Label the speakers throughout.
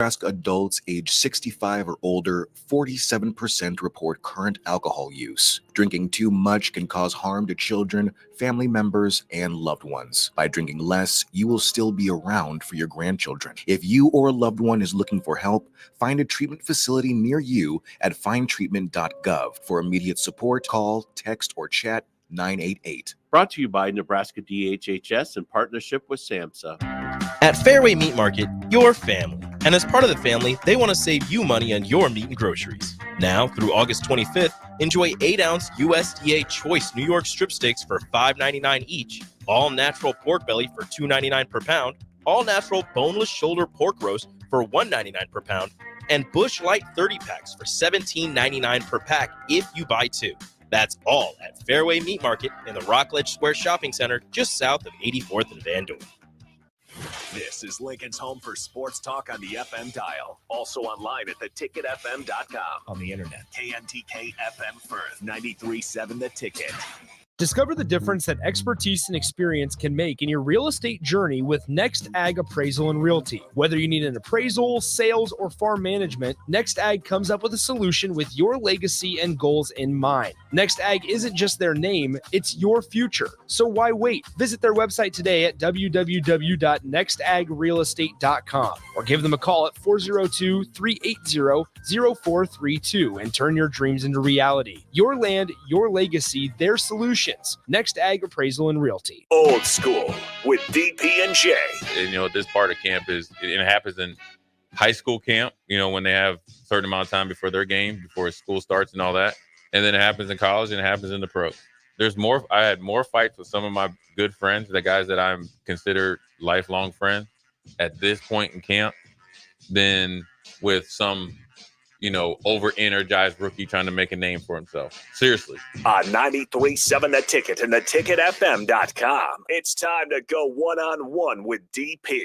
Speaker 1: Ask adults age 65 or older, 47% report current alcohol use. Drinking too much can cause harm to children, family members, and loved ones. By drinking less, you will still be around for your grandchildren. If you or a loved one is looking for help, find a treatment facility near you at findtreatment.gov. For immediate support, call, text, or chat 988.
Speaker 2: Brought to you by Nebraska DHHS in partnership with SAMHSA.
Speaker 3: At Fairway Meat Market, your family. And as part of the family, they want to save you money on your meat and groceries. Now, through August 25th, enjoy 8-ounce USDA Choice New York strip steaks for $5.99 each, all-natural pork belly for $2.99 per pound, all-natural boneless shoulder pork roast for $1.99 per pound, and Busch Light 30-packs for $17.99 per pack if you buy two. That's all at Fairway Meat Market in the Rockledge Square Shopping Center, just south of 84th and Van Dorn.
Speaker 4: This is Lincoln's home for sports talk on the FM dial. Also online at theticketfm.com.
Speaker 5: On the internet.
Speaker 4: KNTK FM Firth, 93.7 The Ticket.
Speaker 6: Discover the difference that expertise and experience can make in your real estate journey with Next Ag Appraisal and Realty. Whether you need an appraisal, sales, or farm management, Next Ag comes up with a solution with your legacy and goals in mind. Next Ag isn't just their name, it's your future. So why wait? Visit their website today at www.nextagrealestate.com or give them a call at 402-380-0432 and turn your dreams into reality. Your land, your legacy, their solution. Next Ag Appraisal and Realty.
Speaker 4: Old School with DP and J.
Speaker 7: And, this part of camp it happens in high school camp, when they have a certain amount of time before their game, before school starts and all that. And then it happens in college and it happens in the pros. I had more fights with some of my good friends, the guys that I'm considered lifelong friends at this point in camp than with some over-energized rookie trying to make a name for himself. Seriously.
Speaker 4: On 93.7 The Ticket and theticketfm.com. It's time to go one-on-one with DP.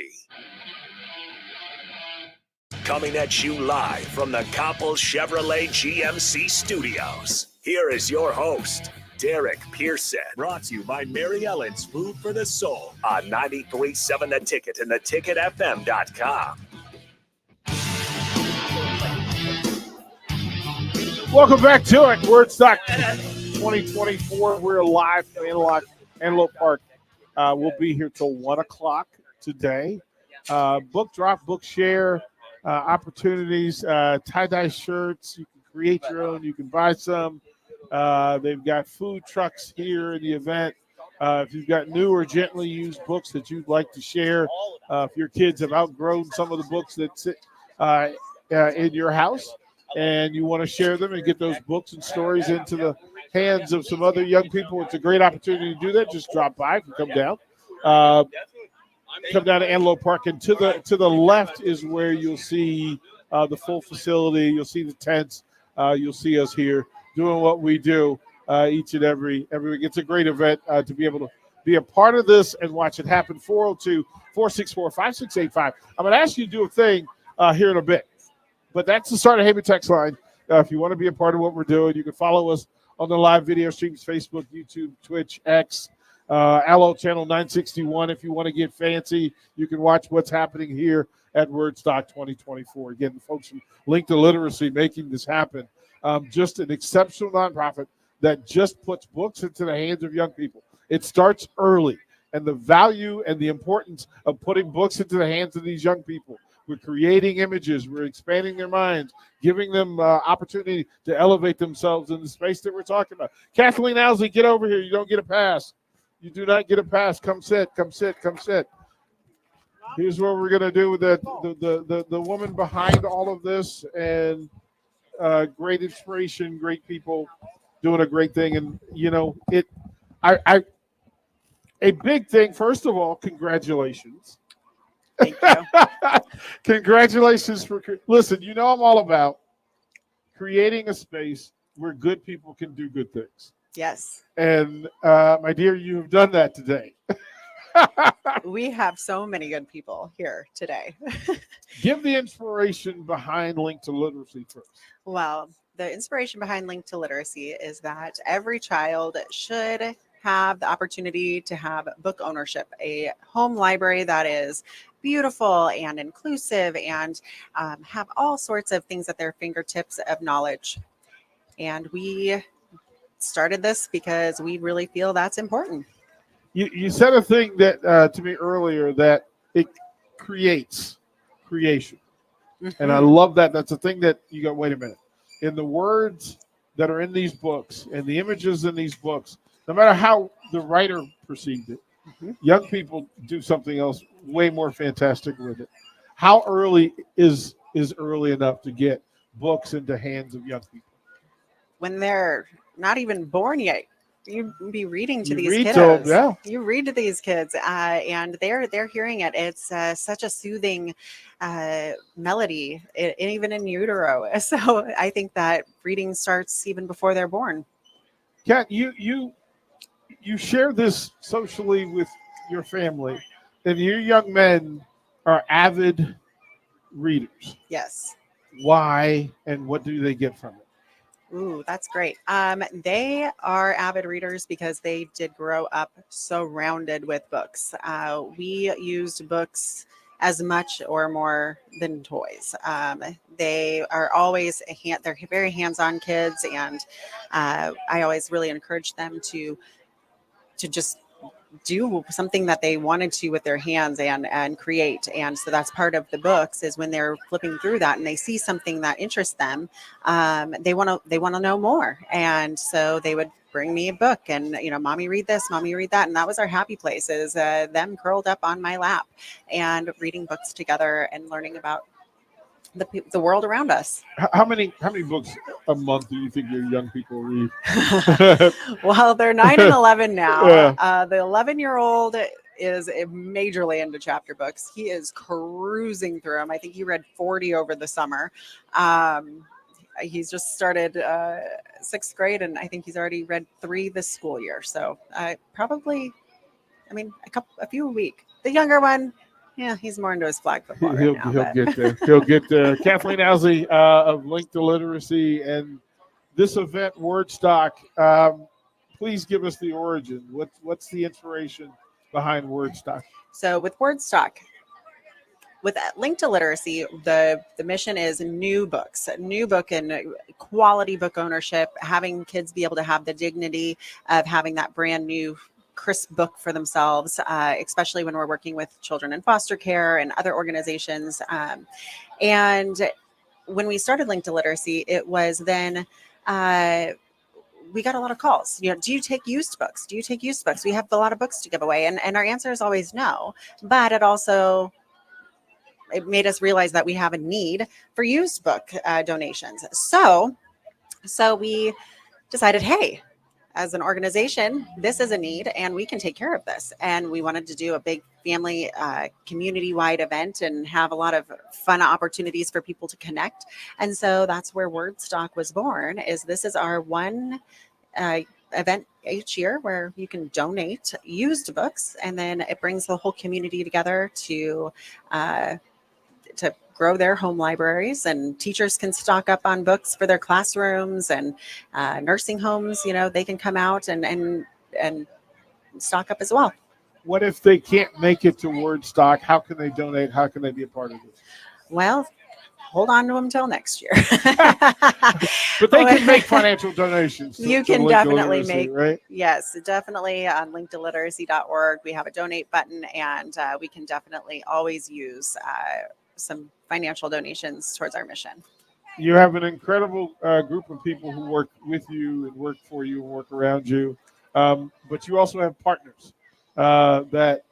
Speaker 4: Coming at you live from the Koppel Chevrolet GMC studios. Here is your host, Derek Pearson. Brought to you by Mary Ellen's Food for the Soul on 93.7 The Ticket and theticketfm.com.
Speaker 8: Welcome back to it. Wordstock 2024. We're live from Antelope Park. We'll be here till 1 o'clock today. Book drop, book share, opportunities, tie-dye shirts. You can create your own. You can buy some. They've got food trucks here in the event. If you've got new or gently used books that you'd like to share, if your kids have outgrown some of the books that sit in your house, and you want to share them and get those books and stories into the hands of some other young people, it's a great opportunity to do that. Just drop by. You can come down. Come down to Antelope Park, and to the left is where you'll see the full facility. You'll see the tents. You'll see us here doing what we do each and every week. It's a great event to be able to be a part of this and watch it happen. 402-464-5685. I'm going to ask you to do a thing here in a bit. But that's the start of Heyman text line. If you want to be a part of what we're doing, you can follow us on the live video streams, Facebook, YouTube, Twitch, X, Allo Channel 961. If you want to get fancy, you can watch what's happening here at Wordstock 2024. Again, the folks from Linked2Literacy making this happen. Just an exceptional nonprofit that just puts books into the hands of young people. It starts early, and the value and the importance of putting books into the hands of these young people. We're creating images. We're expanding their minds, giving them opportunity to elevate themselves in the space that we're talking about. Kathleen Owsley, get over here. You don't get a pass. You do not get a pass. Come sit. Come sit. Come sit. Here's what we're going to do with the woman behind all of this, and great inspiration, great people doing a great thing. And, a big thing, first of all, congratulations.
Speaker 9: Thank you.
Speaker 8: Congratulations listen, I'm all about creating a space where good people can do good things.
Speaker 9: Yes.
Speaker 8: And my dear, you have done that today.
Speaker 9: We have so many good people here today.
Speaker 8: Give the inspiration behind Linked2Literacy first.
Speaker 9: Well, the inspiration behind Linked2Literacy is that every child should have the opportunity to have book ownership, a home library that is beautiful and inclusive and have all sorts of things at their fingertips of knowledge. And we started this because we really feel that's important.
Speaker 8: You said a thing that to me earlier, that it creates creation. And I love that. That's a thing that you go, wait a minute. In the words that are in these books and the images in these books, no matter how the writer perceived it, young people do something else way more fantastic with it. How early is early enough to get books into hands of young people?
Speaker 9: When they're not even born yet, you be reading to
Speaker 8: You
Speaker 9: these
Speaker 8: read to
Speaker 9: kiddos.
Speaker 8: them, yeah.
Speaker 9: You read to these kids, and they're hearing it. It's such a soothing melody, even in utero. So I think that reading starts even before they're born.
Speaker 8: Kat, you share this socially with your family, and your young men are avid readers.
Speaker 9: Yes.
Speaker 8: Why and what do they get from it?
Speaker 9: Ooh, that's great. They are avid readers because they did grow up surrounded with books. We used books as much or more than toys. They are always they're very hands-on kids, and I always really encourage them to just do something that they wanted to with their hands and create. And so that's part of the books, is when they're flipping through that and they see something that interests them, they want to know more. And so they would bring me a book and, mommy read this, mommy read that. And that was our happy place, is them curled up on my lap and reading books together and learning about the world around us.
Speaker 8: How many books a month do you think your young people read?
Speaker 9: Well, they're 9 and 11 now.
Speaker 8: Yeah.
Speaker 9: The 11-year-old is majorly into chapter books. He is cruising through them. I think he read 40 over the summer. He's just started 6th grade, and I think he's already read 3 this school year. So probably, a few a week. The younger one, yeah, he's more into his flag football
Speaker 8: He'll get there. He'll get there. Kathleen Owsley of Linked to Literacy, and this event, Wordstock. Please give us the origin. What's the inspiration behind Wordstock?
Speaker 9: So with Wordstock, with Linked to Literacy, the mission is new book and quality book ownership, having kids be able to have the dignity of having that brand new crisp book for themselves, especially when we're working with children in foster care and other organizations. And when we started Linked to Literacy, it was then we got a lot of calls. Do you take used books? Do you take used books? We have a lot of books to give away. And our answer is always no. But it made us realize that we have a need for used book donations. So we decided, hey, as an organization, this is a need and we can take care of this. And we wanted to do a big family community-wide event and have a lot of fun opportunities for people to connect. And so that's where Wordstock was born. This is our one event each year where you can donate used books, and then it brings the whole community together to grow their home libraries, and teachers can stock up on books for their classrooms, and nursing homes, they can come out and stock up as well.
Speaker 8: What if they can't make it to Wordstock? How can they donate? How can they be a part of this?
Speaker 9: Well, hold on to them until next year.
Speaker 8: But they can make financial donations.
Speaker 9: You can definitely make,
Speaker 8: right?
Speaker 9: Yes, definitely on linkedtoliteracy.org. We have a donate button, and we can definitely always use some financial donations towards our mission.
Speaker 8: You have an incredible group of people who work with you and work for you and work around you. But you also have partners that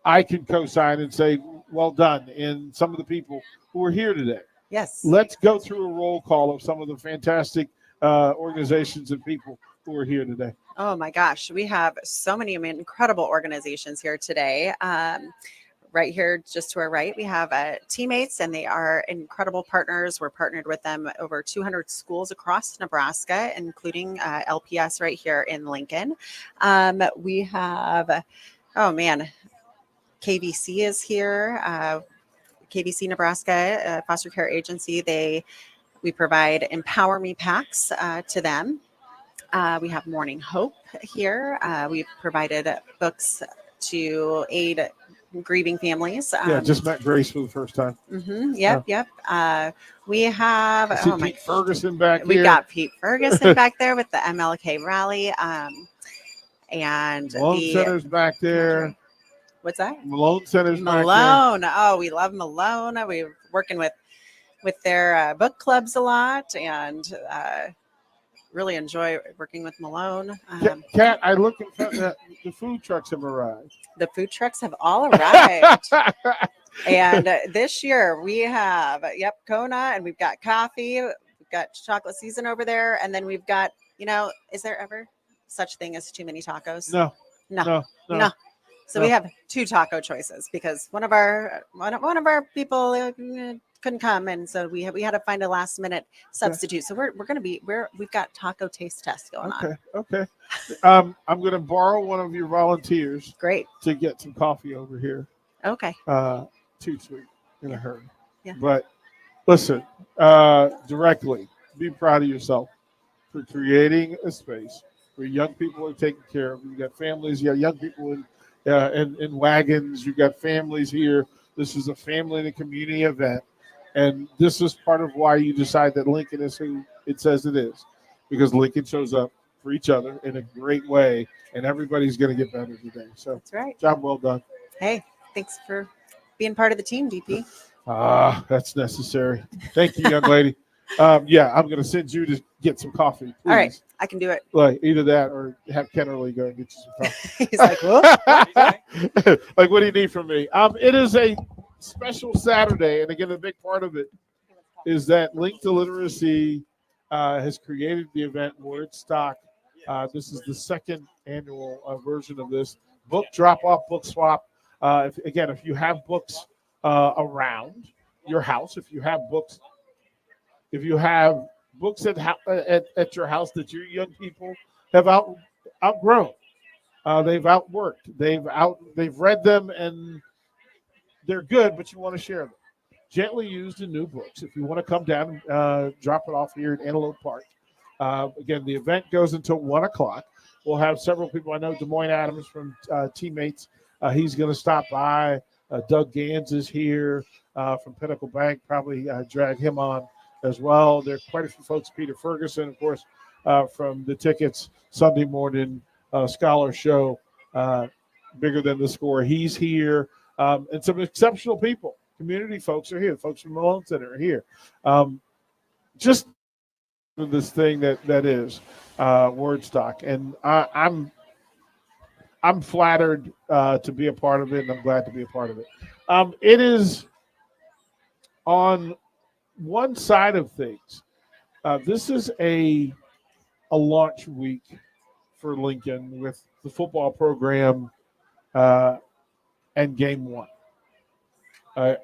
Speaker 8: I can co-sign and say, well done. And some of the people who are here today.
Speaker 9: Yes.
Speaker 8: Let's go through a roll call of some of the fantastic organizations and people who are here today.
Speaker 9: Oh my gosh. We have so many incredible organizations here today. Right here, just to our right, we have Teammates, and they are incredible partners. We're partnered with them over 200 schools across Nebraska, including LPS right here in Lincoln. We have, KVC is here. KVC Nebraska Foster Care Agency. We provide Empower Me packs to them. We have Morning Hope here. We've provided books to aid grieving families.
Speaker 8: Yeah, just met Grace for the first time.
Speaker 9: Yep. We have
Speaker 8: I see Pete Ferguson back
Speaker 9: we
Speaker 8: here.
Speaker 9: got Pete Ferguson back there with the MLK rally. And
Speaker 8: Malone
Speaker 9: the
Speaker 8: Center's back there.
Speaker 9: what's that?
Speaker 8: Malone Center's back
Speaker 9: Malone. Oh, we love Malone. We're working with their book clubs a lot, and really enjoy working with Malone.
Speaker 8: there. Kat, I look in front of the food trucks have arrived.
Speaker 9: The food trucks have all arrived. And this year we have, Kona, and we've got coffee. We've got chocolate season over there. And then we've got, is there ever such thing as too many tacos?
Speaker 8: No.
Speaker 9: So we have 2 taco choices because one of our people couldn't come, and so we had to find a last minute substitute. So we've got taco taste test going on.
Speaker 8: Okay. I'm going to borrow one of your volunteers.
Speaker 9: Great.
Speaker 8: To get some coffee over here.
Speaker 9: Okay.
Speaker 8: Too sweet in a hurry.
Speaker 9: Yeah.
Speaker 8: But listen, directly, be proud of yourself for creating a space where young people are taken care of. You've got families, you got young people in wagons, you've got families here. This is a family and a community event. And this is part of why you decide that Lincoln is who it says it is, because Lincoln shows up for each other in a great way, and everybody's going to get better today. So
Speaker 9: that's right.
Speaker 8: Job well done.
Speaker 9: Hey, thanks for being part of the team, DP.
Speaker 8: That's necessary. Thank you, young lady. I'm going to send you to get some coffee. Please.
Speaker 9: All right, I can do it.
Speaker 8: Like either that or have Kennerly go and get you some coffee.
Speaker 9: He's like, whoop.
Speaker 8: Like, what do you need from me? It is a special Saturday, and again, a big part of it is that Linked to Literacy has created the event Wordstock. This is the second annual version of this book drop-off, book swap. If you have books around your house, if you have books at your house that your young people have outgrown, they've outworked, they've read them and they're good, but you want to share them. Gently used in new books. If you want to come down and drop it off here at Antelope Park. Again, the event goes until 1:00. We'll have several people. I know Des Moines Adams from Teammates. He's going to stop by. Doug Gans is here from Pinnacle Bank. Probably drag him on as well. There are quite a few folks. Peter Ferguson, of course, from the Tickets Sunday morning scholar show, Bigger Than the Score. He's here. And some exceptional people. Community folks are here. Folks from Malone Center are here. Just this thing that is Wordstock. And I'm flattered to be a part of it, and I'm glad to be a part of it. It is on one side of things. This is a launch week for Lincoln with the football program and game 1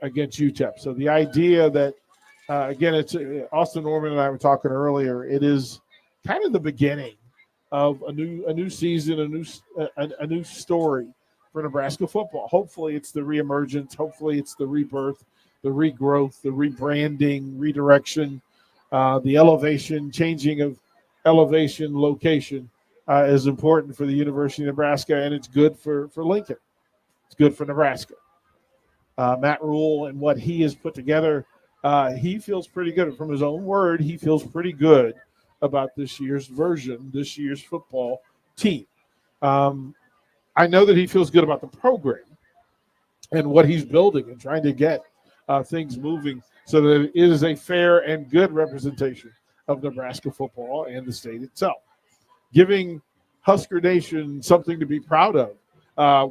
Speaker 8: against UTEP. So the idea that, it's Austin Norman and I were talking earlier, it is kind of the beginning of a new season, a new story for Nebraska football. Hopefully it's the reemergence. Hopefully it's the rebirth, the regrowth, the rebranding, redirection, the elevation, changing of elevation, location is important for the University of Nebraska, and it's good for Lincoln. It's good for Nebraska. Matt Rule and what he has put together, he feels pretty good. From his own word, he feels pretty good about this year's football team. I know that he feels good about the program and what he's building and trying to get things moving so that it is a fair and good representation of Nebraska football and the state itself. Giving Husker Nation something to be proud of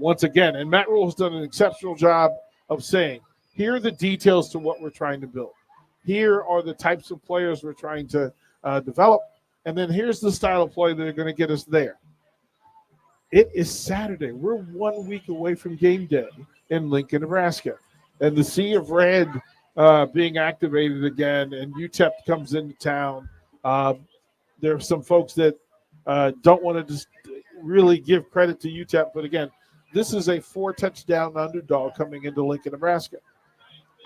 Speaker 8: once again. And Matt Rule has done an exceptional job of saying, here are the details to what we're trying to build. Here are the types of players we're trying to develop. And then here's the style of play that are going to get us there. It is Saturday. We're 1 week away from game day in Lincoln, Nebraska. And the Sea of Red being activated again, and UTEP comes into town. There are some folks that don't want to just really give credit to UTEP. But again, this is a 4-touchdown underdog coming into Lincoln, Nebraska.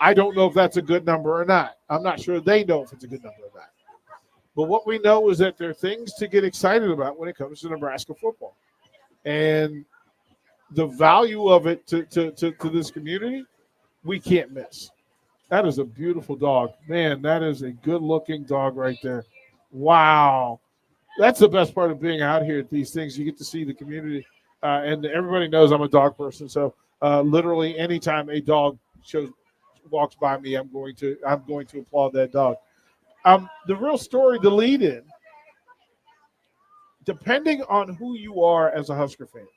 Speaker 8: I don't know if that's a good number or not. I'm not sure they know if it's a good number or not. But what we know is that there are things to get excited about when it comes to Nebraska football. And the value of it to this community, we can't miss. That is a beautiful dog. Man, that is a good-looking dog right there. Wow. That's the best part of being out here at these things. You get to see the community. And everybody knows I'm a dog person. So literally anytime a dog walks by me, I'm going to applaud that dog. The real story, the lead in, depending on who you are as a Husker fan,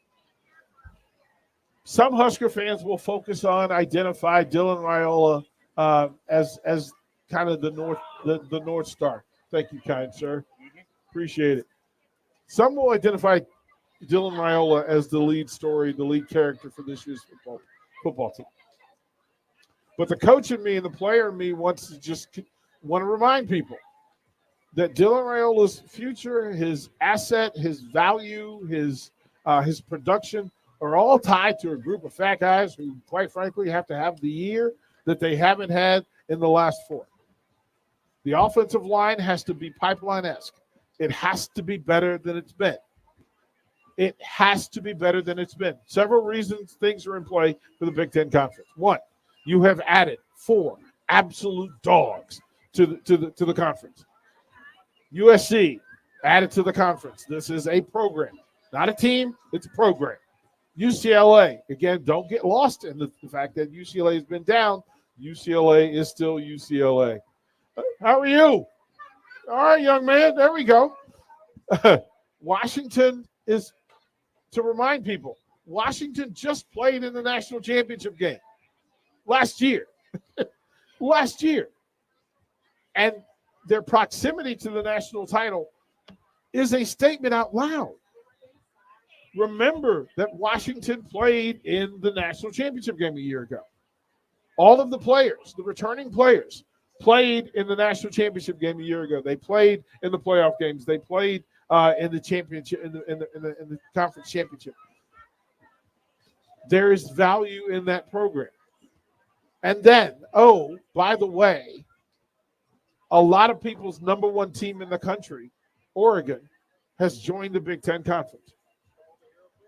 Speaker 8: some Husker fans will focus on, identify Dylan Raiola as kind of the North Star. Thank you, kind sir. Appreciate it. Some will identify Dylan Raiola as the lead story, the lead character for this year's football team. But the coach in me and the player in me want to remind people that Dylan Raiola's future, his asset, his value, his production are all tied to a group of fat guys who, quite frankly, have to have the year that they haven't had in the last 4. The offensive line has to be pipeline-esque. It has to be better than it's been. It has to be better than it's been. Several reasons things are in play for the Big Ten Conference. 1, you have added 4 absolute dogs to the conference. USC added to the conference. This is a program, not a team. It's a program. UCLA, again, don't get lost in the fact that UCLA has been down. UCLA is still UCLA. How are you? All right, young man. There we go. Washington is, to remind people, Washington just played in the national championship game last year. Last year. And their proximity to the national title is a statement out loud. Remember that Washington played in the national championship game a year ago. All of the players, the returning players, played in the national championship game a year ago. They played in the playoff games. They played in the championship, in the conference championship. There is value in that program. And then, oh, by the way, a lot of people's number 1 team in the country, Oregon, has joined the Big Ten Conference.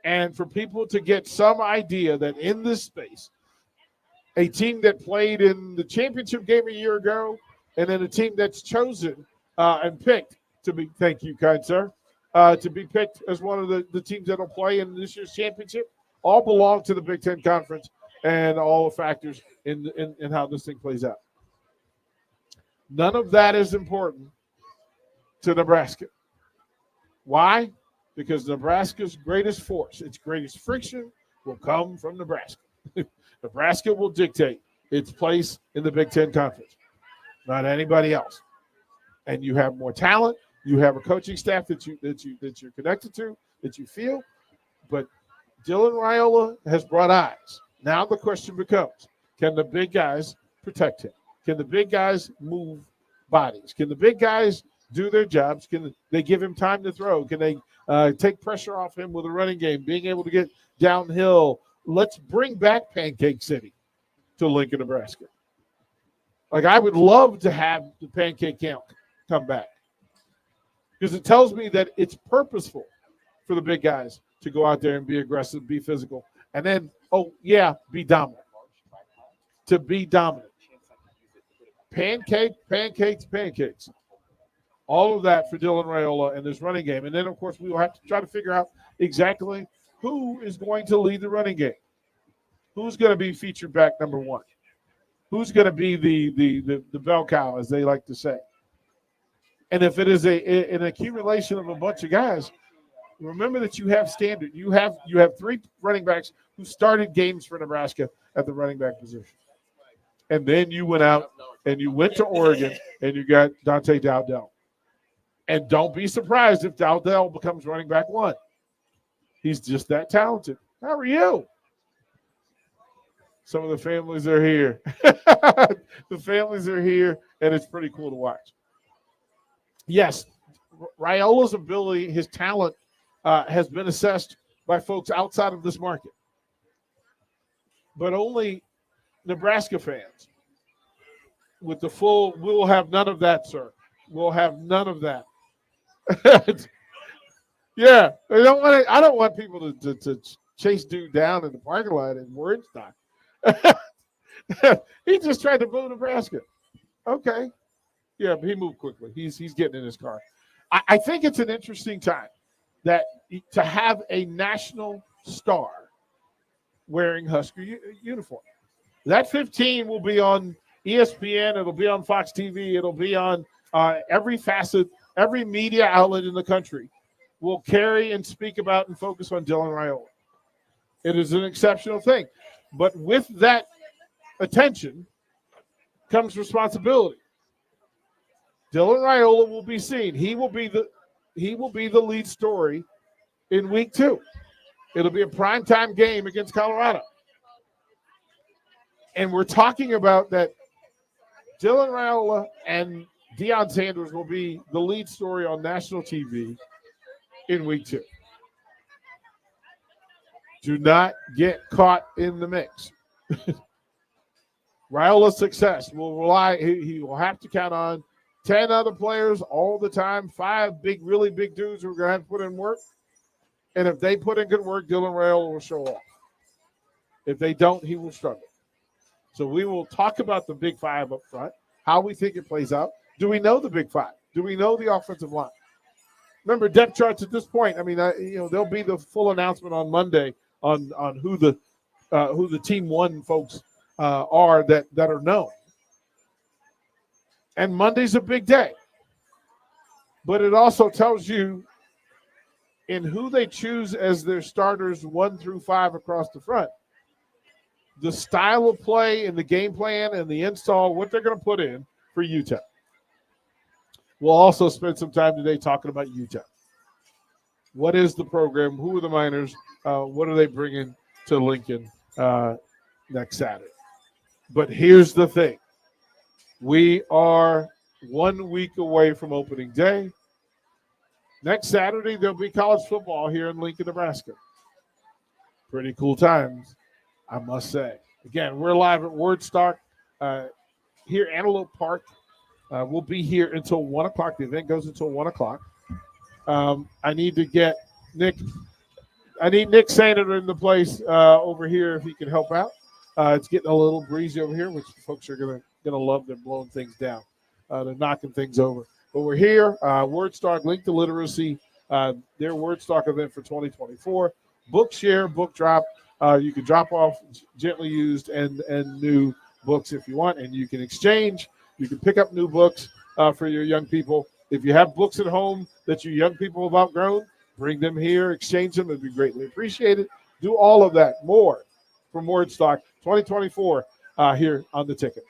Speaker 8: And for people to get some idea that in this space, a team that played in the championship game a year ago, and then a team that's chosen and picked to be, thank you, kind sir, to be picked as one of the teams that will play in this year's championship, all belong to the Big Ten Conference and all the factors in how this thing plays out. None of that is important to Nebraska. Why? Because Nebraska's greatest force, its greatest friction, will come from Nebraska. Nebraska will dictate its place in the Big Ten Conference, not anybody else. And you have more talent. You have a coaching staff that you're connected to, that you feel. But Dylan Raiola has brought eyes. Now the question becomes, can the big guys protect him? Can the big guys move bodies? Can the big guys do their jobs? Can they give him time to throw? Can they take pressure off him with a running game, being able to get downhill? Let's bring back Pancake City to Lincoln, Nebraska. Like, I would love to have the Pancake Camp come back because it tells me that it's purposeful for the big guys to go out there and be aggressive, be physical, and then, be dominant. To be dominant. Pancakes. All of that for Dylan Raiola and this running game. And then, of course, we will have to try to figure out exactly who is going to lead the running game. Who's going to be featured back number 1? Who's going to be the bell cow, as they like to say? And if it is an accumulation of a bunch of guys, remember that you have standard. You have 3 running backs who started games for Nebraska at the running back position. And then you went out and you went to Oregon and you got Dante Dowdell. And don't be surprised if Dowdell becomes running back 1. He's just that talented. How are you? Some of the families are here. The families are here, and it's pretty cool to watch. Yes, Raiola's ability, his talent, has been assessed by folks outside of this market. But only Nebraska fans with the full, we will have none of that, sir. will have none of that. Yeah, I don't want people to chase dude down in the parking lot in Wordstock. He just tried to boo Nebraska. Okay. Yeah, but he moved quickly. He's getting in his car. I think it's an interesting time that to have a national star wearing Husker uniform. That 15 will be on ESPN. It'll be on Fox TV. It'll be on every facet, every media outlet in the country will carry and speak about and focus on Dylan Raiola. It is an exceptional thing. But with that attention comes responsibility. Dylan Raiola will be seen. He will be the lead story in week 2. It'll be a primetime game against Colorado. And we're talking about that Dylan Raiola and Deion Sanders will be the lead story on national TV in week 2. Do not get caught in the mix. Raiola's success will rely, he will have to count on 10 other players all the time, 5 really big dudes who are going to have to put in work. And if they put in good work, Dylan Raiola will show off. If they don't, he will struggle. So we will talk about the big 5 up front, how we think it plays out. Do we know the big 5? Do we know the offensive line? Remember, depth charts at this point. I mean, there'll be the full announcement on Monday on who the team 1 folks are that are known. And Monday's a big day. But it also tells you in who they choose as their starters 1 through 5 across the front, the style of play and the game plan and the install, what they're going to put in for UTEP. We'll also spend some time today talking about UTEP. What is the program? Who are the Miners? What are they bringing to Lincoln next Saturday? But here's the thing. We are 1 week away from opening day. Next Saturday, there'll be college football here in Lincoln, Nebraska. Pretty cool times, I must say. Again, we're live at Wordstock here at Antelope Park. We'll be here until 1 o'clock. The event goes until 1 o'clock. I need to get Nick Senator in the place over here if he can help out. It's getting a little breezy over here, which folks are gonna love. They're blowing things down. They're knocking things over. But we're here. Wordstock, Linked to Literacy, their Wordstock event for 2024. Book share, book drop. You can drop off gently used and new books if you want, and you can exchange. You can pick up new books for your young people. If you have books at home that your young people have outgrown, bring them here, exchange them. It'd be greatly appreciated. Do all of that, more from Wordstock 2024 here on the ticket.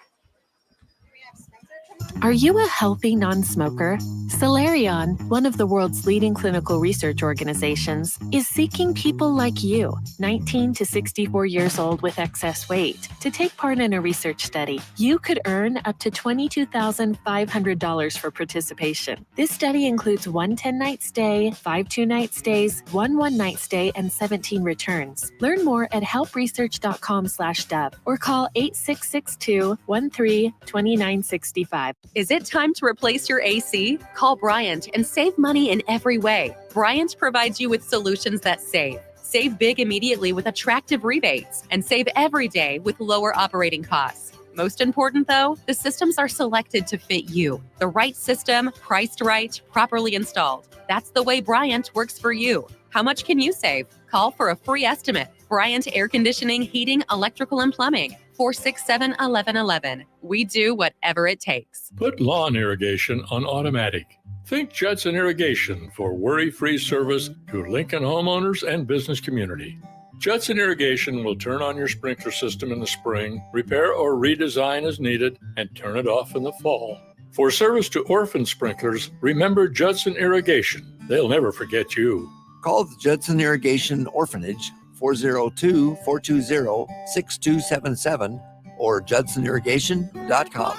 Speaker 5: Are you a healthy non-smoker? Solarion, one of the world's leading clinical research organizations, is seeking people like you, 19 to 64 years old with excess weight, to take part in a research study. You could earn up to $22,500 for participation. This study includes 1 10-night stay, 5 2-night stays, 1 one-night stay, and 17 returns. Learn more at helpresearch.com/dub or call 8662-13-2965.
Speaker 10: Is it time to replace your AC? Call Bryant and save money in every way. Bryant provides you with solutions that save. Save big immediately with attractive rebates and save every day with lower operating costs. Most important, though, the systems are selected to fit you. The right system, priced right, properly installed. That's the way Bryant works for you. How much can you save? Call for a free estimate. Bryant Air Conditioning, Heating, Electrical, and Plumbing. 467-1111. We do whatever it takes.
Speaker 11: Put lawn irrigation on automatic. Think Judson Irrigation for worry-free service to Lincoln homeowners and business community. Judson Irrigation will turn on your sprinkler system in the spring, repair or redesign as needed, and turn it off in the fall. For service to orphan sprinklers, remember Judson Irrigation. They'll never forget you.
Speaker 12: Call the Judson Irrigation Orphanage 402-420-6277 or judsonirrigation.com.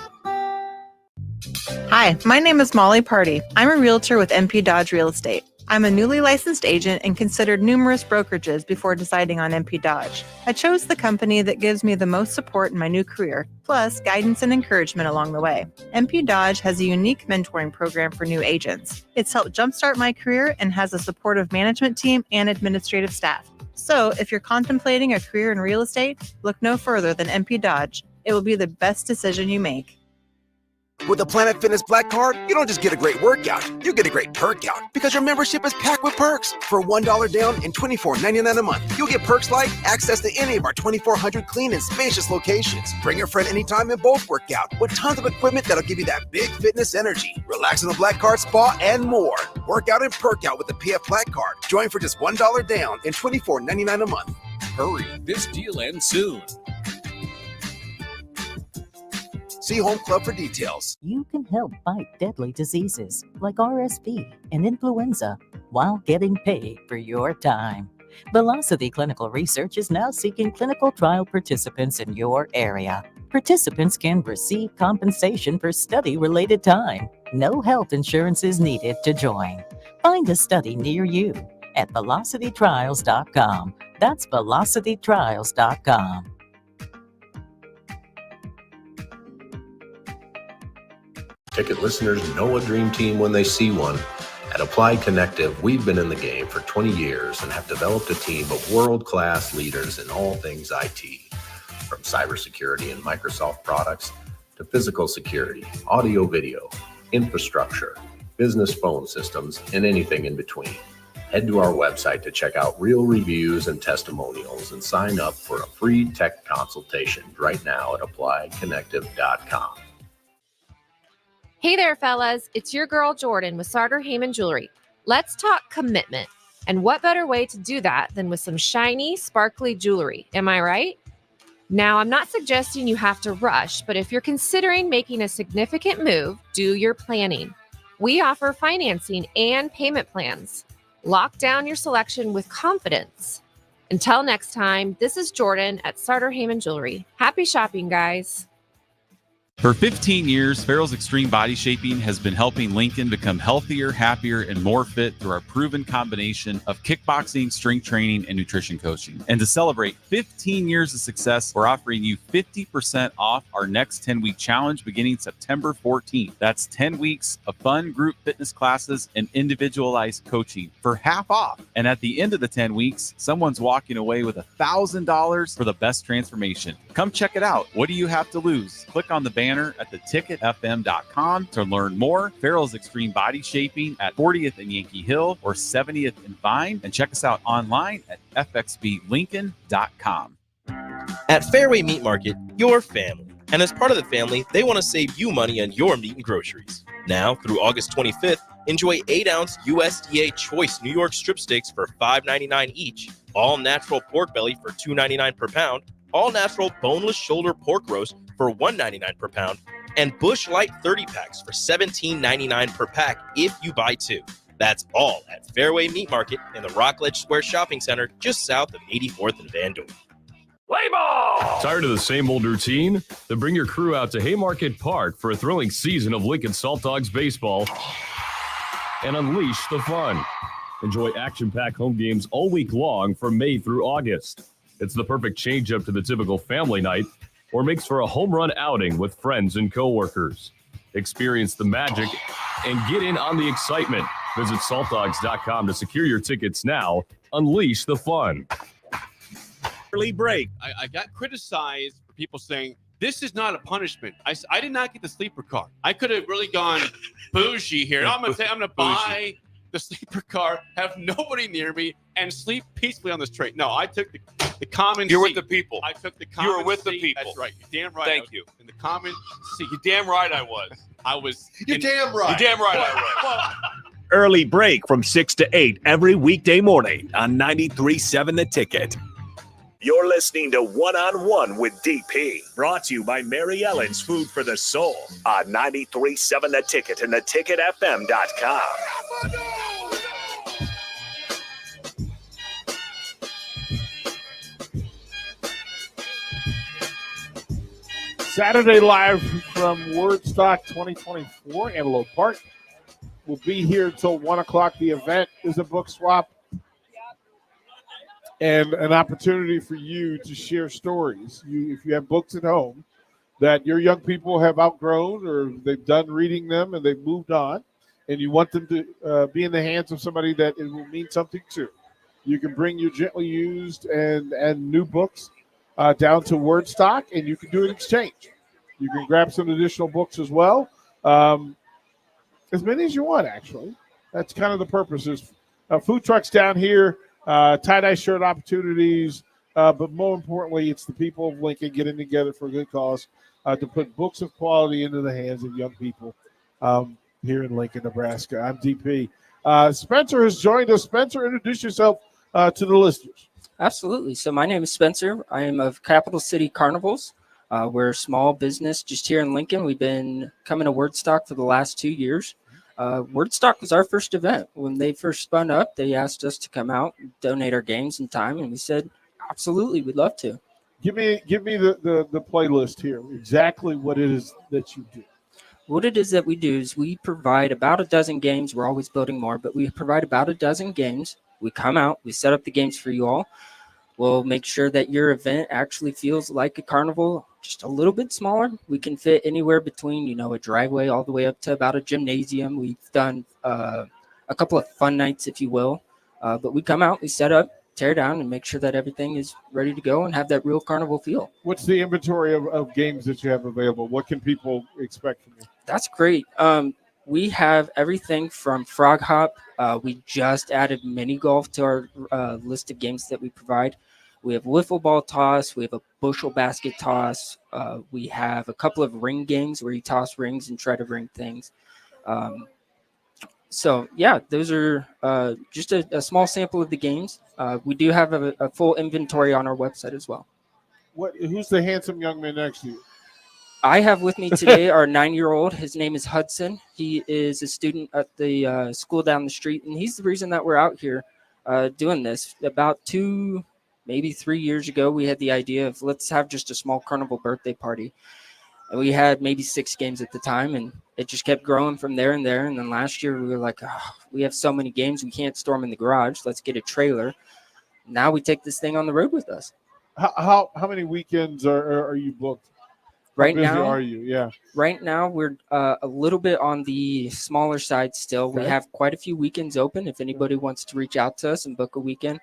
Speaker 13: Hi, my name is Molly Party. I'm a realtor with MP Dodge Real Estate. I'm a newly licensed agent and considered numerous brokerages before deciding on MP Dodge. I chose the company that gives me the most support in my new career, plus guidance and encouragement along the way. MP Dodge has a unique mentoring program for new agents. It's helped jumpstart my career and has a supportive management team and administrative staff. So if you're contemplating a career in real estate, look no further than MP Dodge. It will be the best decision you make.
Speaker 14: With the Planet Fitness Black Card, you don't just get a great workout, you get a great perk out because your membership is packed with perks. For $1 down and $24.99 a month, you'll get perks like access to any of our 2,400 clean and spacious locations. Bring your friend anytime and both work out with tons of equipment that'll give you that big fitness energy. Relax in the Black Card spa and more. Work out and perk out with the PF Black Card. Join for just $1 down and $24.99 a month. Hurry.
Speaker 4: This deal ends soon.
Speaker 14: See Home Club for details.
Speaker 15: You can help fight deadly diseases like RSV and influenza while getting paid for your time. Velocity Clinical Research is now seeking clinical trial participants in your area. Participants can receive compensation for study-related time. No health insurance is needed to join. Find a study near you at velocitytrials.com. That's velocitytrials.com.
Speaker 16: Ticket listeners know a dream team when they see one. At Applied Connective, we've been in the game for 20 years and have developed a team of world-class leaders in all things IT, from cybersecurity and Microsoft products to physical security, audio-video, infrastructure, business phone systems, and anything in between. Head to our website to check out real reviews and testimonials and sign up for a free tech consultation right now at appliedconnective.com.
Speaker 17: Hey there, fellas. It's your girl, Jordan, with Sartor Heyman Jewelry. Let's talk commitment. And what better way to do that than with some shiny, sparkly jewelry? Am I right? Now, I'm not suggesting you have to rush, but if you're considering making a significant move, do your planning. We offer financing and payment plans. Lock down your selection with confidence. Until next time, this is Jordan at Sartor Heyman Jewelry. Happy shopping, guys.
Speaker 18: For 15 years, Farrell's Extreme Body Shaping has been helping Lincoln become healthier, happier, and more fit through our proven combination of kickboxing, strength training, and nutrition coaching. And to celebrate 15 years of success, we're offering you 50% off our next 10-week challenge beginning September 14th. That's 10 weeks of fun group fitness classes and individualized coaching for half off. And at the end of the 10 weeks, someone's walking away with $1,000 for the best transformation. Come check it out. What do you have to lose? Click on the banner at theticketfm.com to learn more. Farrell's Extreme Body Shaping at 40th and Yankee Hill or 70th and Vine. And check us out online at fxblincoln.com.
Speaker 3: At Fairway Meat Market, your family. And as part of the family, they want to save you money on your meat and groceries. Now, through August 25th, enjoy 8-ounce USDA Choice New York strip steaks for $5.99 each, all natural pork belly for $2.99 per pound, all natural boneless shoulder pork roast for $1.99 per pound, and Bush Light 30 packs for $17.99 per pack if you buy two. That's all at Fairway Meat Market in the Rockledge Square Shopping Center, just south of 84th and Van Dorn.
Speaker 19: Play ball! Tired of the same old routine? Then bring your crew out to Haymarket Park for a thrilling season of Lincoln Salt Dogs baseball and unleash the fun. Enjoy action-packed home games all week long from May through August. It's the perfect change-up to the typical family night or makes for a home run outing with friends and coworkers. Experience the magic and get in on the excitement. Visit saltdogs.com to secure your tickets now. Unleash the fun.
Speaker 20: Early break. I got criticized for people saying, this is not a punishment. I did not get the sleeper car. I could have really gone bougie here. I'm going to buy the sleeper car, have nobody near me, and sleep peacefully on this train. No, I took the common
Speaker 21: You're
Speaker 20: seat.
Speaker 21: with the people.
Speaker 20: I took the common
Speaker 21: You were with
Speaker 20: seat.
Speaker 21: the people.
Speaker 20: That's right. You're damn right.
Speaker 21: Thank you.
Speaker 20: In the common seat.
Speaker 21: You're damn right I was.
Speaker 20: I was.
Speaker 21: You're damn right. You're damn right I was.
Speaker 4: Early break from 6 to 8 every weekday morning on 93.7 The Ticket. You're listening to One-on-One with DP, brought to you by Mary Ellen's Food for the Soul on 93.7 The Ticket and theticketfm.com.
Speaker 8: Saturday live from Wordstock 2024, Antelope Park. We'll be here until 1 o'clock. The event is a book swap and an opportunity for you to share stories. If you have books at home that your young people have outgrown or they've done reading them and they've moved on, and you want them to be in the hands of somebody that it will mean something to, you can bring your gently used and new books down to Wordstock, and you can do an exchange. You can grab some additional books as well. As many as you want, actually. That's kind of the purpose. Is food trucks down here, tie-dye shirt opportunities, but more importantly, it's the people of Lincoln getting together for a good cause to put books of quality into the hands of young people here in Lincoln, Nebraska. I'm DP. Spencer has joined us. Spencer, introduce yourself to the listeners.
Speaker 1: Absolutely. So my name is Spencer. I am of Capital City Carnivals. We're a small business just here in Lincoln. We've been coming to Wordstock for the last 2 years. Wordstock was our first event. When they first spun up, they asked us to come out and donate our games and time, and we said, absolutely, we'd love to.
Speaker 8: Give me the playlist here, exactly what it is that you do.
Speaker 1: What it is that we do is we provide about a dozen games. We're always building more, but we provide about a dozen games. We come out, we set up the games for you all. We'll make sure that your event actually feels like a carnival, just a little bit smaller. We can fit anywhere between, a driveway all the way up to about a gymnasium. We've done a couple of fun nights, if you will. But we come out, we set up, tear down, and make sure that everything is ready to go and have that real carnival feel.
Speaker 8: What's the inventory of games that you have available? What can people expect from you?
Speaker 1: That's great. We have everything from Frog Hop. We just added mini golf to our list of games that we provide. We have wiffle ball toss. We have a bushel basket toss. We have a couple of ring games where you toss rings and try to ring things. So, yeah, those are just a small sample of the games. We do have a full inventory on our website as well.
Speaker 8: Who's the handsome young man next to you?
Speaker 1: I have with me today our 9-year-old. His name is Hudson. He is a student at the school down the street, and he's the reason that we're out here doing this. About 2, maybe 3 years ago, we had the idea of let's have just a small carnival birthday party. And we had maybe 6 games at the time, and it just kept growing from there and there. And then last year, we were like, we have so many games, we can't store them in the garage. Let's get a trailer. Now we take this thing on the road with us.
Speaker 8: How many weekends are you booked?
Speaker 1: Right
Speaker 8: How busy
Speaker 1: now,
Speaker 8: are you? Yeah.
Speaker 1: Right now, we're a little bit on the smaller side still.
Speaker 8: Okay.
Speaker 1: We have quite a few weekends open. If anybody wants to reach out to us and book a weekend,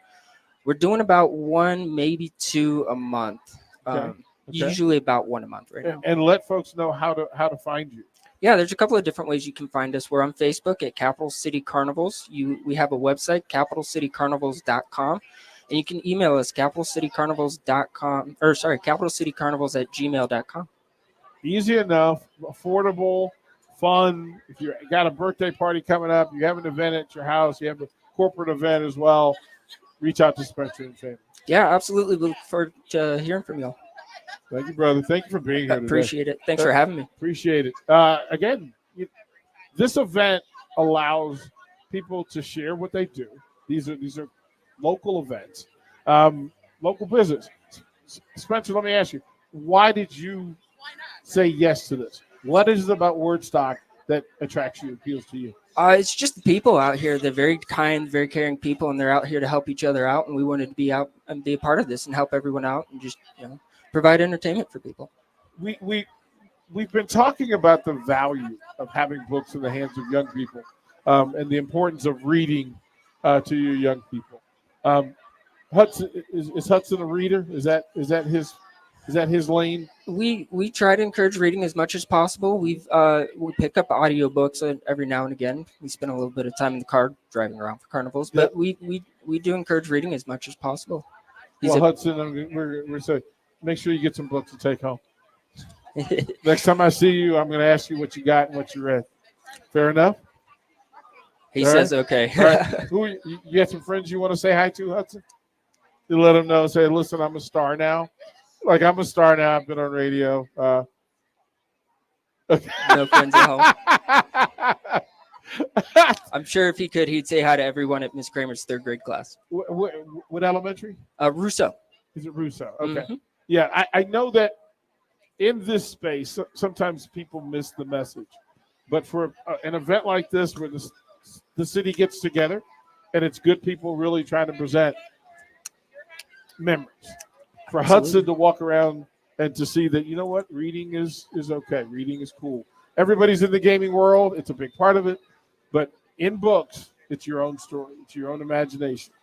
Speaker 1: we're doing about 1, maybe 2 a month.
Speaker 8: Okay.
Speaker 1: Usually about 1 a month right now.
Speaker 8: And let folks know how to find you.
Speaker 1: Yeah, there's a couple of different ways you can find us. We're on Facebook at Capital City Carnivals. We have a website, capitalcitycarnivals.com. And you can email us, capitalcitycarnivals.com, or sorry, capitalcitycarnivals@gmail.com.
Speaker 8: Easy enough, affordable, fun. If you got a birthday party coming up, you have an event at your house, you have a corporate event as well, reach out to Spencer and family.
Speaker 1: Yeah, absolutely. We look forward to hearing from y'all.
Speaker 8: Thank you, brother. Thank you for being here today.
Speaker 1: Appreciate it. Thanks for having me.
Speaker 8: Appreciate it. Again, this event allows people to share what they do. These are local events, local business. Spencer, let me ask you, why did you say yes to this? What is it about Wordstock that attracts you, appeals to you?
Speaker 1: It's just the people out here. They're very kind, very caring people, and they're out here to help each other out. And we wanted to be out and be a part of this and help everyone out and just provide entertainment for people.
Speaker 8: We've been talking about the value of having books in the hands of young people and the importance of reading to your young people. Hudson is Hudson a reader? Is that his lane?
Speaker 1: We try to encourage reading as much as possible. We pick up audiobooks every now and again. We spend a little bit of time in the car driving around for carnivals, but we do encourage reading as much as possible.
Speaker 8: Hudson, we're saying make sure you get some books to take home. Next time I see you, I'm going to ask you what you got and what you read. Fair enough?
Speaker 1: He says okay.
Speaker 8: All right. You got some friends you want to say hi to, Hudson? You let them know. Say, listen, I'm a star now. Like, I'm a star now. I've been on radio.
Speaker 1: No friends at home. I'm sure if he could, he'd say hi to everyone at Miss Kramer's 3rd grade class.
Speaker 8: What elementary?
Speaker 1: Russo.
Speaker 8: Is it Russo? Okay.
Speaker 1: Mm-hmm.
Speaker 8: Yeah, I know that in this space, sometimes people miss the message. But for an event like this, where the city gets together, and it's good people really trying to present memories. For Hudson to walk around and to see that, you know what, reading is okay. Reading is cool. Everybody's in the gaming world. It's a big part of it. But in books, it's your own story. It's your own imagination.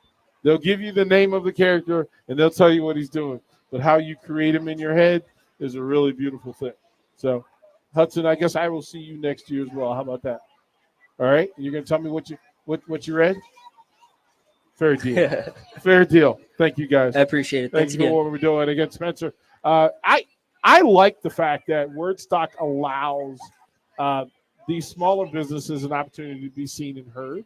Speaker 8: They'll give you the name of the character, and they'll tell you what he's doing. But how you create him in your head is a really beautiful thing. So, Hudson, I guess I will see you next year as well. How about that? All right? You're going to tell me what you read? Fair deal. Fair deal. Thank you, guys.
Speaker 1: I appreciate it. Thanks
Speaker 8: for
Speaker 1: again.
Speaker 8: what we're doing. Again, Spencer, I like the fact that Wordstock allows these smaller businesses an opportunity to be seen and heard.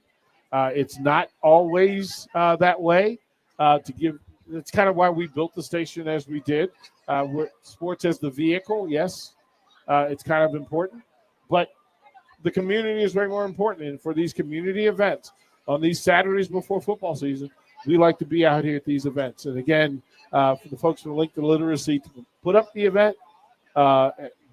Speaker 8: It's not always that way. It's kind of why we built the station as we did. Sports as the vehicle, yes, it's kind of important. But the community is way more important. And for these community events, on these Saturdays before football season, we like to be out here at these events. And again, for the folks from Linked to Literacy to put up the event,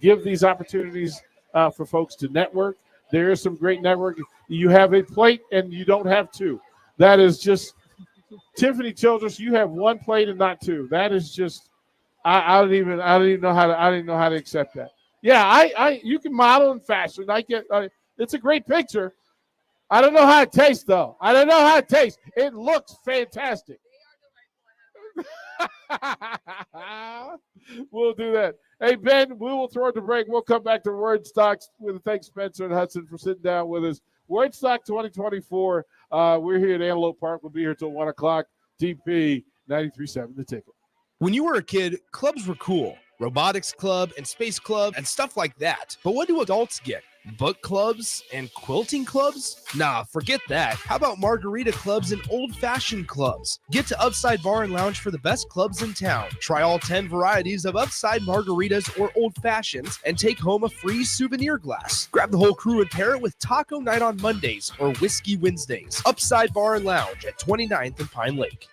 Speaker 8: give these opportunities for folks to network. There is some great networking. You have a plate and you don't have two. That is just Tiffany Childress. You have one plate and not two. That is just I don't even know how to accept that. Yeah, you can model and fashion. It's a great picture. I don't know how it tastes, though. I don't know how it tastes. It looks fantastic. We'll do that. Hey, Ben, we will throw it to break. We'll come back to Wordstock with thanks Spencer and Hudson for sitting down with us. Wordstock 2024. We're here at Antelope Park. We'll be here till 1 o'clock. DP 93.7 The Ticket.
Speaker 6: When you were a kid, clubs were cool. Robotics club and space club and stuff like that. But what do adults get? Book clubs and quilting clubs? Nah, forget that. How about margarita clubs and old-fashioned clubs? Get to Upside Bar and Lounge for the best clubs in town. Try all 10 varieties of Upside margaritas or old fashions and take home a free souvenir glass. Grab the whole crew and pair it with taco night on Mondays or whiskey Wednesdays. Upside Bar and Lounge at 29th and Pine Lake.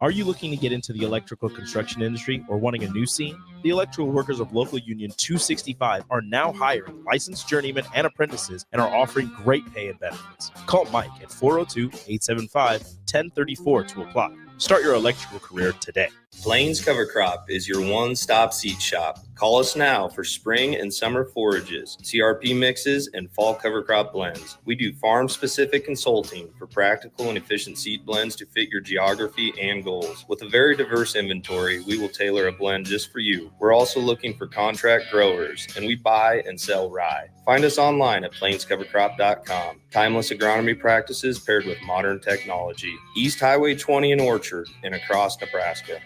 Speaker 3: Are you looking to get into the electrical construction industry or wanting a new scene? The Electrical Workers of Local Union 265 are now hiring licensed journeymen and apprentices and are offering great pay and benefits. Call Mike at 402-875-1034 to apply. Start your electrical career today.
Speaker 2: Plains Cover Crop is your one-stop seed shop. Call us now for spring and summer forages, CRP mixes, and fall cover crop blends. We do farm-specific consulting for practical and efficient seed blends to fit your geography and goals. With a very diverse inventory, we will tailor a blend just for you. We're also looking for contract growers, and we buy and sell rye. Find us online at plainscovercrop.com. Timeless agronomy practices paired with modern technology. East Highway 20 in Orchard and across Nebraska.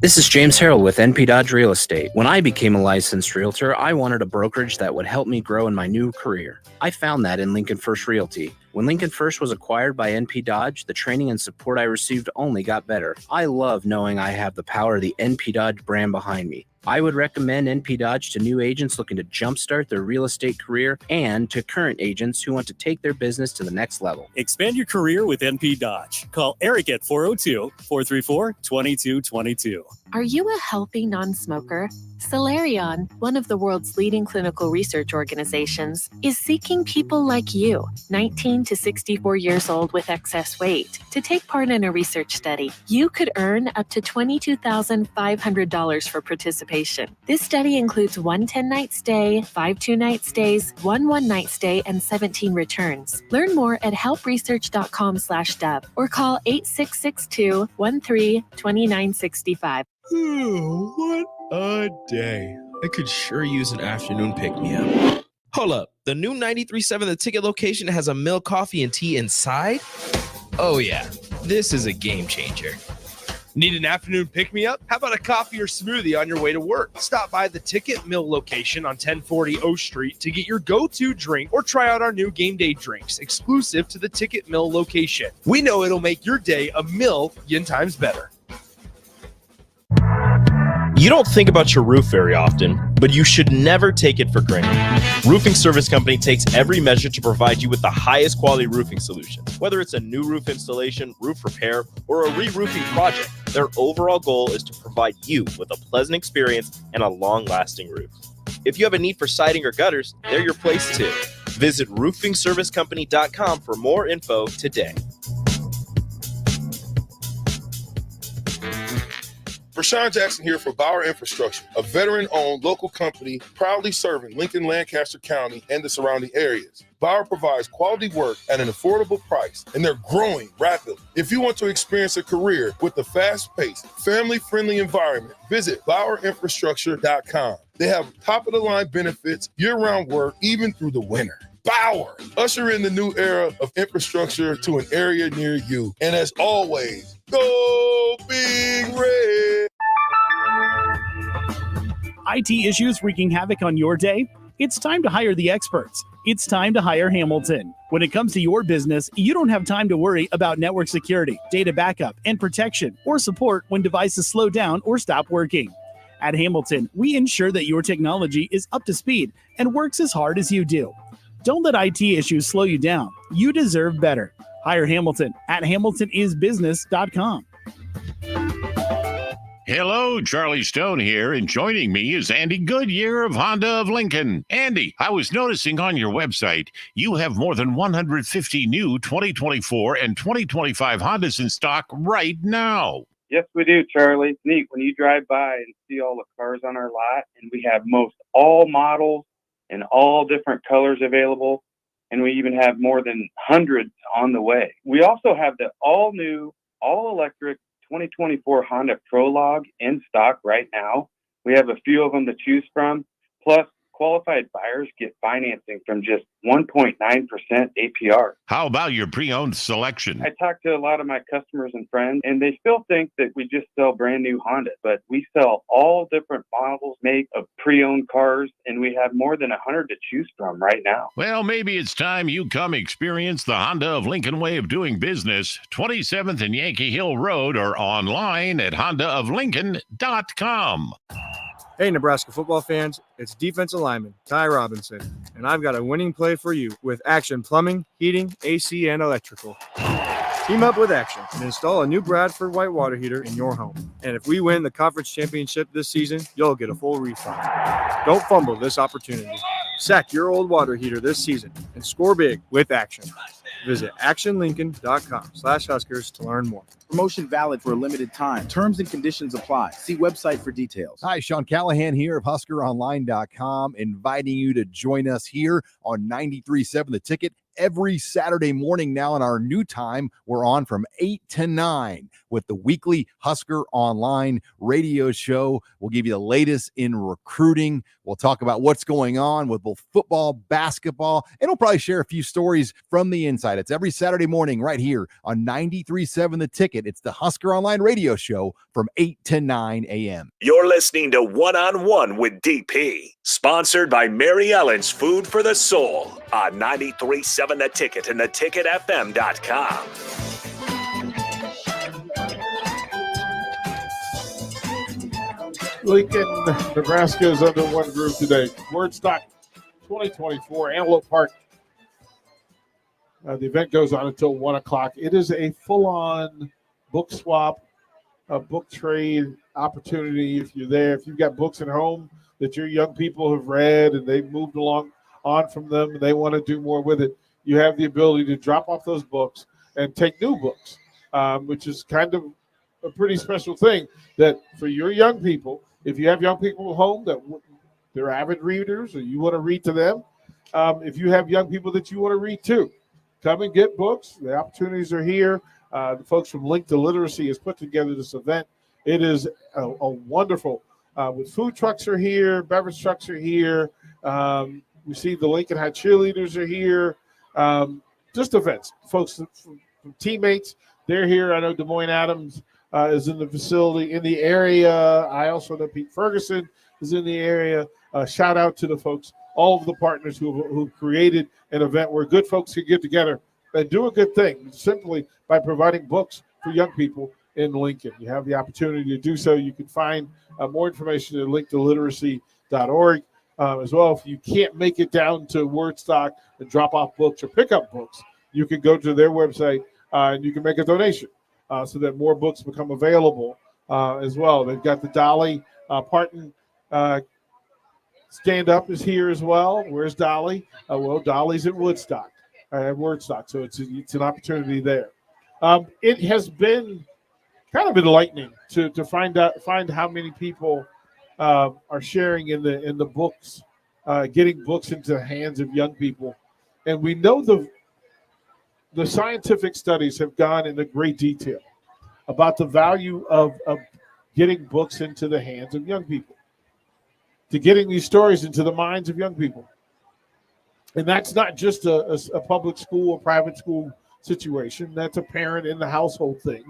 Speaker 22: This is James Harrell with NP Dodge Real Estate. When I became a licensed realtor, I wanted a brokerage that would help me grow in my new career. I found that in Lincoln First Realty. When Lincoln First was acquired by NP Dodge, the training and support I received only got better. I love knowing I have the power of the NP Dodge brand behind me. I would recommend NP Dodge to new agents looking to jumpstart their real estate career and to current agents who want to take their business to the next level.
Speaker 23: Expand your career with NP Dodge. Call Eric at 402-434-2222.
Speaker 5: Are you a healthy non-smoker? Solarion, one of the world's leading clinical research organizations, is seeking people like you, 19 to 64 years old with excess weight, to take part in a research study. You could earn up to $22,500 for participation. This study includes 1 10-night stay, 5 2-night stays, 1 1-night stay, and 17 returns. Learn more at helpresearch.com/dub or call 8662-13-2965.
Speaker 3: What a day. I could sure use an afternoon pick-me-up. Hold up. The new 93.7 The Ticket location has a milk, coffee, and tea inside? Oh, yeah. This is a game changer.
Speaker 6: Need an afternoon pick-me-up? How about a coffee or smoothie on your way to work? Stop by the Ticket Mill location on 1040 O Street to get your go-to drink or try out our new game day drinks exclusive to the Ticket Mill location. We know it'll make your day a million times better.
Speaker 3: You don't think about your roof very often, but you should never take it for granted. Roofing Service Company takes every measure to provide you with the highest quality roofing solution. Whether it's a new roof installation, roof repair, or a re-roofing project, their overall goal is to provide you with a pleasant experience and a long-lasting roof. If you have a need for siding or gutters, they're your place too. Visit roofingservicecompany.com for more info today.
Speaker 7: Rashawn Jackson here for Bauer Infrastructure, a veteran-owned local company proudly serving Lincoln, Lancaster County, and the surrounding areas. Bauer provides quality work at an affordable price, and they're growing rapidly. If you want to experience a career with a fast-paced, family-friendly environment, visit BauerInfrastructure.com. They have top-of-the-line benefits, year-round work, even through the winter. Bauer, usher in the new era of infrastructure to an area near you. And as always, go Big Red!
Speaker 9: IT issues wreaking havoc on your day? It's time to hire the experts. It's time to hire Hamilton. When it comes to your business, you don't have time to worry about network security, data backup, and protection, or support when devices slow down or stop working. At Hamilton, we ensure that your technology is up to speed and works as hard as you do. Don't let IT issues slow you down. You deserve better. Hire Hamilton at hamiltonisbusiness.com.
Speaker 10: Hello, Charlie Stone here, and joining me is Andy Goodyear of Honda of Lincoln. Andy, I was noticing on your website you have more than 150 new 2024 and 2025 Hondas in stock right now.
Speaker 24: Yes, we do, Charlie. It's neat when you drive by and see all the cars on our lot, and we have most all models and all different colors available, and we even have more than hundreds on the way. We also have the all-new, all-electric 2024 Honda Prologue in stock right now. We have a few of them to choose from. Plus, qualified buyers get financing from just 1.9% APR.
Speaker 10: How about your pre-owned selection?
Speaker 24: I talk to a lot of my customers and friends, and they still think that we just sell brand new Honda, but we sell all different models, make of pre-owned cars, and we have more than 100 to choose from right now.
Speaker 10: Well, maybe it's time you come experience the Honda of Lincoln way of doing business. 27th and Yankee Hill Road, or online at hondaoflincoln.com.
Speaker 25: Hey, Nebraska football fans, it's defensive lineman Ty Robinson, and I've got a winning play for you with Action Plumbing, Heating, AC, and Electrical. Team up with Action and install a new Bradford white water heater in your home. And if we win the conference championship this season, you'll get a full refund. Don't fumble this opportunity. Sack your old water heater this season and score big with Action. Visit actionlincoln.com/Huskers to learn more.
Speaker 26: Promotion valid for a limited time. Terms and conditions apply. See website for details.
Speaker 27: Hi, Sean Callahan here of HuskerOnline.com, inviting you to join us here on 93.7 The Ticket every Saturday morning now in our new time. We're on from 8 to 9 with the weekly Husker Online radio show. We'll give you the latest in recruiting. We'll talk about what's going on with both football, basketball, and we'll probably share a few stories from the inside. It's every Saturday morning right here on 93.7 The Ticket. It's the Husker Online radio show from 8 to 9 a.m.
Speaker 4: You're listening to One-on-One with DP, sponsored by Mary Ellen's Food for the Soul on 93.7 The Ticket and theticketfm.com.
Speaker 8: Lincoln, Nebraska is under one group today. Wordstock 2024, Antelope Park. The event goes on until 1 o'clock. It is a full-on book swap, a book trade opportunity if you're there. If you've got books at home that your young people have read and they've moved along on from them and they want to do more with it, you have the ability to drop off those books and take new books, which is kind of a pretty special thing that for your young people, if you have young people at home that they're avid readers or you want to read to them, if you have young people that you want to read to, come and get books. The opportunities are here. The folks from Linked2Literacy has put together this event. It is a wonderful, with food trucks are here, beverage trucks are here. We see the Lincoln High cheerleaders are here. Just events. Folks from teammates, they're here. I know Des Moines Adams is in the facility, in the area. I also know Pete Ferguson is in the area. Shout out to the folks, all of the partners who created an event where good folks can get together and do a good thing simply by providing books for young people in Lincoln. You have the opportunity to do so. You can find more information at linked2literacy.org. As well, if you can't make it down to Wordstock and drop off books or pick up books, you can go to their website and you can make a donation so that more books become available as well. They've got the Dolly Parton Stand Up is here as well. Where's Dolly? Well, Dolly's at Woodstock, at Wordstock, so it's an opportunity there. It has been kind of enlightening to find how many people are sharing in the books, getting books into the hands of young people, and we know the scientific studies have gone into great detail about the value of getting books into the hands of young people, to getting these stories into the minds of young people. And that's not just a public school or private school situation. That's a parent in the household thing.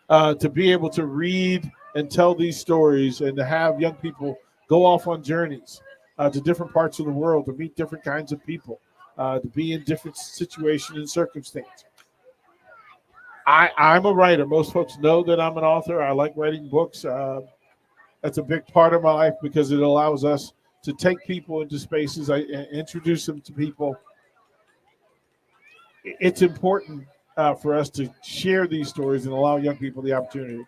Speaker 8: To be able to read and tell these stories and to have young people go off on journeys to different parts of the world, to meet different kinds of people, to be in different situations and circumstances. I'm a writer. Most folks know that I'm an author. I like writing books. That's a big part of my life because it allows us to take people into spaces, introduce them to people. It's important for us to share these stories and allow young people the opportunity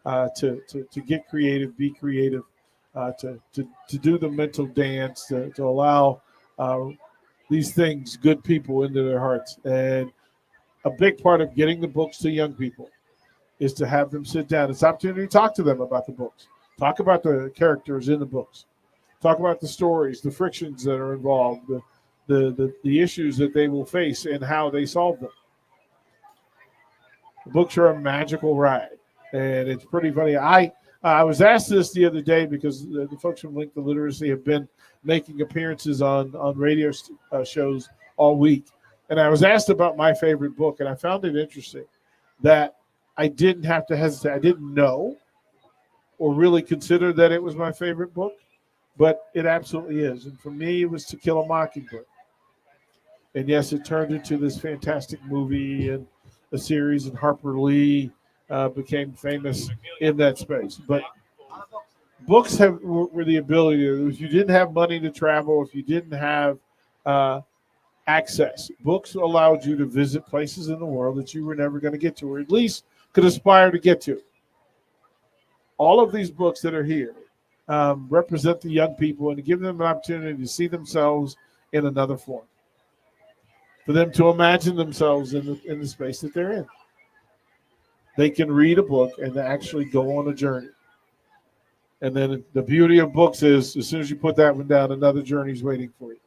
Speaker 8: to get creative, be creative, to do the mental dance, to allow these things, good people, into their hearts. And a big part of getting the books to young people is to have them sit down. It's an opportunity to talk to them about the books, talk about the characters in the books, talk about the stories, the frictions that are involved, the issues that they will face and how they solve them. The books are a magical ride, and it's pretty funny. I was asked this the other day because the folks from Linked2Literacy have been making appearances on radio shows all week. And I was asked about my favorite book, and I found it interesting that I didn't have to hesitate. I didn't know or really consider that it was my favorite book, but it absolutely is. And for me, it was To Kill a Mockingbird. And yes, it turned into this fantastic movie and a series, and Harper Lee became famous in that space. But books were the ability to, if you didn't have money to travel, if you didn't have access, books allowed you to visit places in the world that you were never going to get to, or at least could aspire to get to. All of these books that are here represent the young people and give them an opportunity to see themselves in another form, for them to imagine themselves in the space that they're in. They can read a book and actually go on a journey. And then the beauty of books is, as soon as you put that one down, another journey is waiting for you.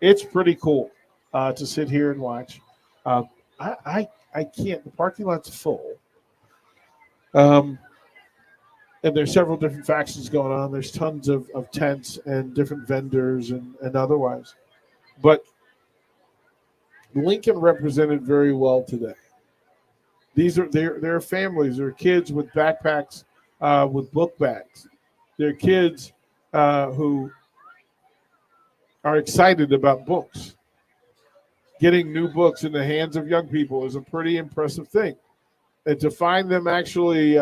Speaker 8: It's pretty cool to sit here and watch. I can't. The parking lot's full. And there's several different factions going on. There's tons of tents and different vendors and otherwise. But Lincoln represented very well today. These are their families. They're kids with backpacks, with book bags. They're kids who are excited about books. Getting new books in the hands of young people is a pretty impressive thing. And to find them actually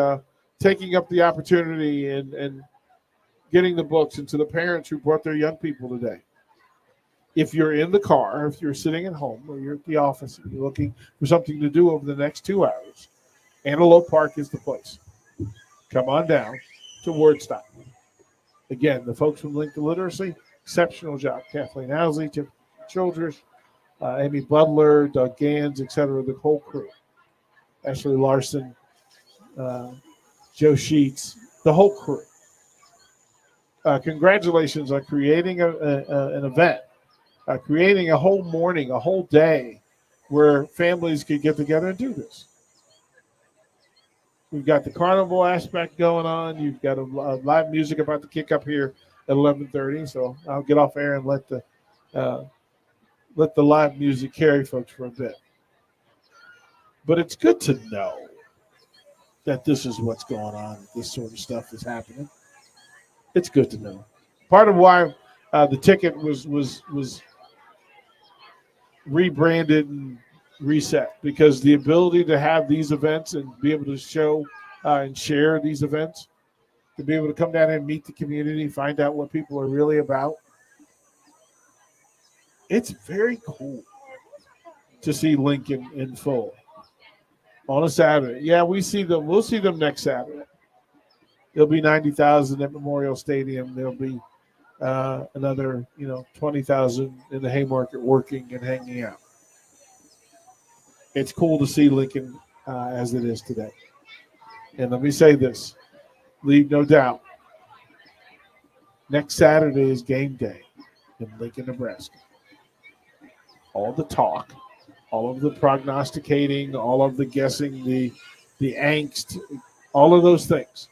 Speaker 8: taking up the opportunity and getting the books into the parents who brought their young people today. If you're in the car, if you're sitting at home, or you're at the office and you're looking for something to do over the next 2 hours, Antelope Park is the place. Come on down to Wordstock. Again, the folks from Linked2Literacy, exceptional job. Kathleen Owsley, Tim Childress, Amy Butler, Doug Gans, etc., the whole crew. Ashley Larson, Joe Sheets, the whole crew. Congratulations on creating an event, creating a whole morning, a whole day where families could get together and do this. We've got the carnival aspect going on. You've got a live music about to kick up here at 11:30. So I'll get off air and let the live music carry folks for a bit. But it's good to know that this is what's going on. This sort of stuff is happening. It's good to know. Part of why the ticket was rebranded and reset, because the ability to have these events and be able to show and share these events, to be able to come down and meet the community, find out what people are really about. It's very cool to see Lincoln in full on a Saturday. Yeah, we'll see them next Saturday. There'll be 90,000 at Memorial Stadium. There'll be another 20,000 in the Haymarket working and hanging out. It's cool to see Lincoln as it is today. And let me say this, leave no doubt. Next Saturday is game day in Lincoln, Nebraska. All the talk, all of the prognosticating, all of the guessing, the angst, all of those things.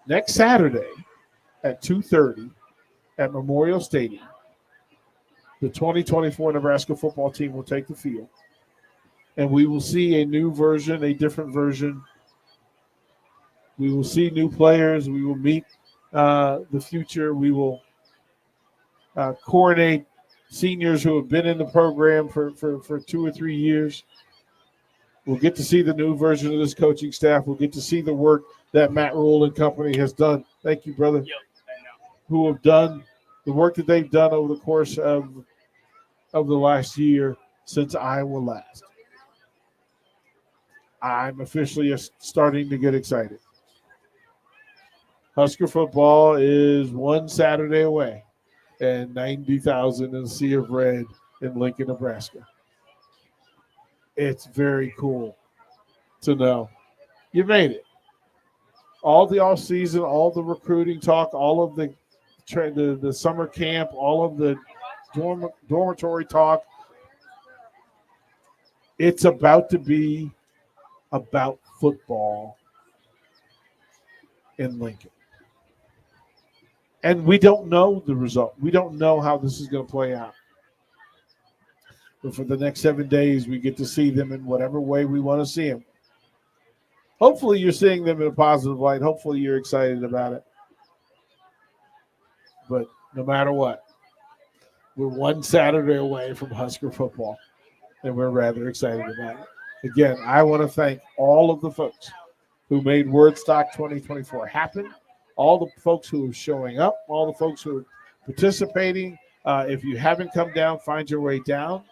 Speaker 8: Next Saturday at 2:30 at Memorial Stadium, the 2024 Nebraska football team will take the field, and we will see a new version, a different version. We will see new players. We will meet the future. We will coronate seniors who have been in the program for 2 or 3 years. We'll get to see the new version of this coaching staff. We'll get to see the work that Matt Rule and company has done. Thank you, brother. Who have done the work that they've done over the course of the last year since Iowa last. I'm officially starting to get excited. Husker football is one Saturday away and 90,000 in a sea of red in Lincoln, Nebraska. It's very cool to know you made it. All the off season, all the recruiting talk, all of the summer camp, all of the dormitory talk. It's about to be about football in Lincoln. And we don't know the result. We don't know how this is going to play out. But for the next 7 days, we get to see them in whatever way we want to see them. Hopefully you're seeing them in a positive light. Hopefully you're excited about it. But no matter what, we're one Saturday away from Husker football, and we're rather excited about it. Again, I want to thank all of the folks who made Wordstock 2024 happen, all the folks who are showing up, all the folks who are participating. If you haven't come down, find your way down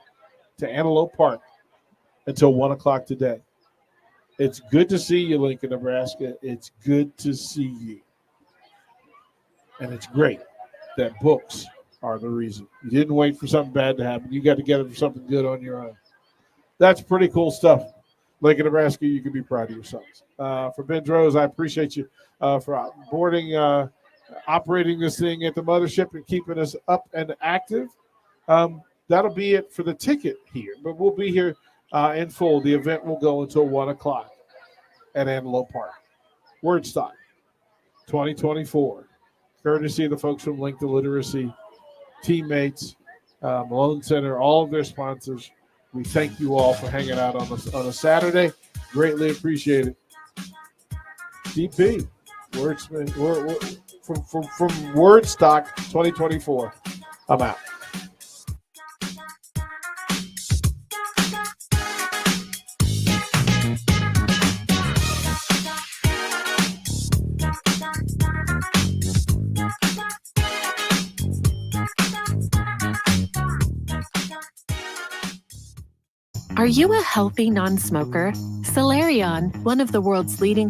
Speaker 8: to Antelope Park until 1 o'clock today. It's good to see you, Lincoln, Nebraska. It's good to see you. And it's great that books are the reason. You didn't wait for something bad to happen. You got together for something good on your own. That's pretty cool stuff. Lincoln, Nebraska, you can be proud of yourselves. For Ben Rose, I appreciate you for operating this thing at the mothership and keeping us up and active. That'll be it for the ticket here, but we'll be here in full. The event will go until 1 o'clock at Antelope Park. Wordstock 2024, courtesy of the folks from Linked to Literacy, teammates, Malone Center, all of their sponsors. We thank you all for hanging out on a Saturday. Greatly appreciate it. DP, Wordsmith, from Wordstock 2024. I'm out.
Speaker 5: Are you a healthy non-smoker? Solarion, one of the world's leading